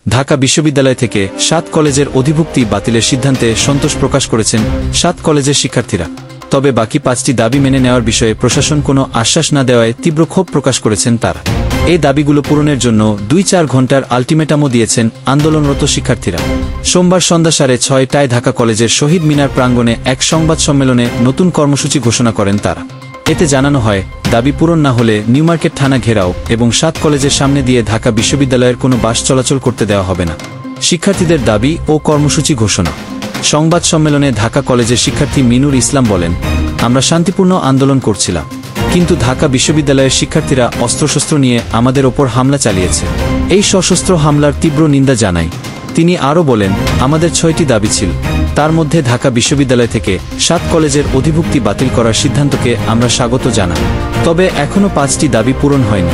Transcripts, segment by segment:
ঢাকা বিশ্ববিদ্যালয় থেকে 7 কলেজের অধিভুক্তি বাতিলের সিদ্ধান্তে সন্তোষ প্রকাশ করেছেন 7 কলেজের শিক্ষার্থীরা। তবে বাকি 5টি দাবি মেনে নেওয়ার বিষয়ে প্রশাসন কোনো আশ্বাস না দেওয়ায় তীব্র ক্ষোভ প্রকাশ করেছেন তারা। এই দাবিগুলো পূরণের জন্য 2-4 ঘণ্টার আলটিমেটামও দিয়েছেন আন্দোলনরত শিক্ষার্থীরা। সোমবার সন্ধ্যা 6:30টায় ঢাকা কলেজের শহীদ মিনার প্রাঙ্গণে এক সংবাদ সম্মেলনে নতুন কর্মসূচি ঘোষণা করেন তারা। এতে জানানো হয়, দাবি পূরণ না হলে নিউমার্কেট থানা ঘেরাও এবং 7 কলেজের সামনে দিয়ে ঢাকা বিশ্ববিদ্যালয়ের কোনো বাস চলাচল করতে দেওয়া হবে না। শিক্ষার্থীদের দাবি ও কর্মসূচি ঘোষণা। সংবাদ সম্মেলনে ঢাকা কলেজের শিক্ষার্থী মিনুর ইসলাম বলেন, আমরা শান্তিপূর্ণ আন্দোলন করছিলাম, কিন্তু ঢাকা বিশ্ববিদ্যালয়ের শিক্ষার্থীরা অস্ত্রশস্ত্র নিয়ে আমাদের ওপর হামলা চালিয়েছে। এই সশস্ত্র হামলার তীব্র নিন্দা জানাই। তিনি আরও বলেন, আমাদের 6টি দাবি ছিল, তার মধ্যে ঢাকা বিশ্ববিদ্যালয় থেকে 7 কলেজের অধিভুক্তি বাতিল করার সিদ্ধান্তকে আমরা স্বাগত জানাই। তবে এখনও 5টি দাবি পূরণ হয়নি।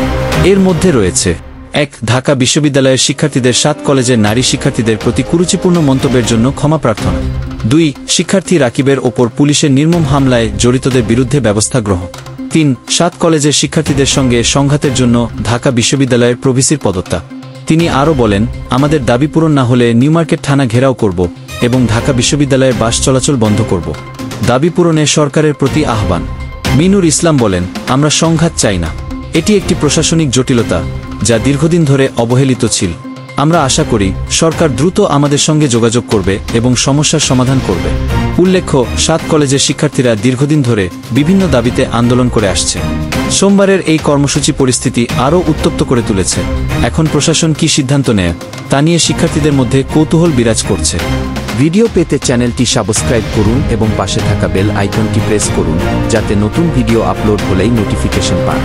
এর মধ্যে রয়েছে 1. ঢাকা বিশ্ববিদ্যালয়ের শিক্ষার্থীদের 7 কলেজের নারী শিক্ষার্থীদের প্রতি কুরুচিপূর্ণ মন্তব্যের জন্য ক্ষমা প্রার্থনা। 2. শিক্ষার্থী রাকিবের ওপর পুলিশের নির্মম হামলায় জড়িতদের বিরুদ্ধে ব্যবস্থা গ্রহণ। 3. 7 কলেজের শিক্ষার্থীদের সঙ্গে সংঘাতের জন্য ঢাকা বিশ্ববিদ্যালয়ের প্রভিসির পদত্যাগ। তিনি আরও বলেন, আমাদের দাবি পূরণ না হলে নিউমার্কেট থানা ঘেরাও করব এবং ঢাকা বিশ্ববিদ্যালয়ের বাস চলাচল বন্ধ করব। দাবি পূরণে সরকারের প্রতি আহ্বান। মিনুর ইসলাম বলেন, আমরা সংঘাত চাই না। এটি একটি প্রশাসনিক জটিলতা যা দীর্ঘদিন ধরে অবহেলিত ছিল। আমরা আশা করি সরকার দ্রুত আমাদের সঙ্গে যোগাযোগ করবে এবং সমস্যার সমাধান করবে। উল্লেখ্য, 7 কলেজের শিক্ষার্থীরা দীর্ঘদিন ধরে বিভিন্ন দাবিতে আন্দোলন করে আসছে। সোমবারের এই কর্মসূচি পরিস্থিতি আরও উত্তপ্ত করে তুলেছে। এখন প্রশাসন কী সিদ্ধান্ত নেয় তা নিয়ে শিক্ষার্থীদের মধ্যে কৌতূহল বিরাজ করছে। ভিডিও পেতে চ্যানেলটি সাবস্ক্রাইব করুন এবং পাশে থাকা বেল আইকনটি প্রেস করুন, যাতে নতুন ভিডিও আপলোড হলেই নোটিফিকেশন পান।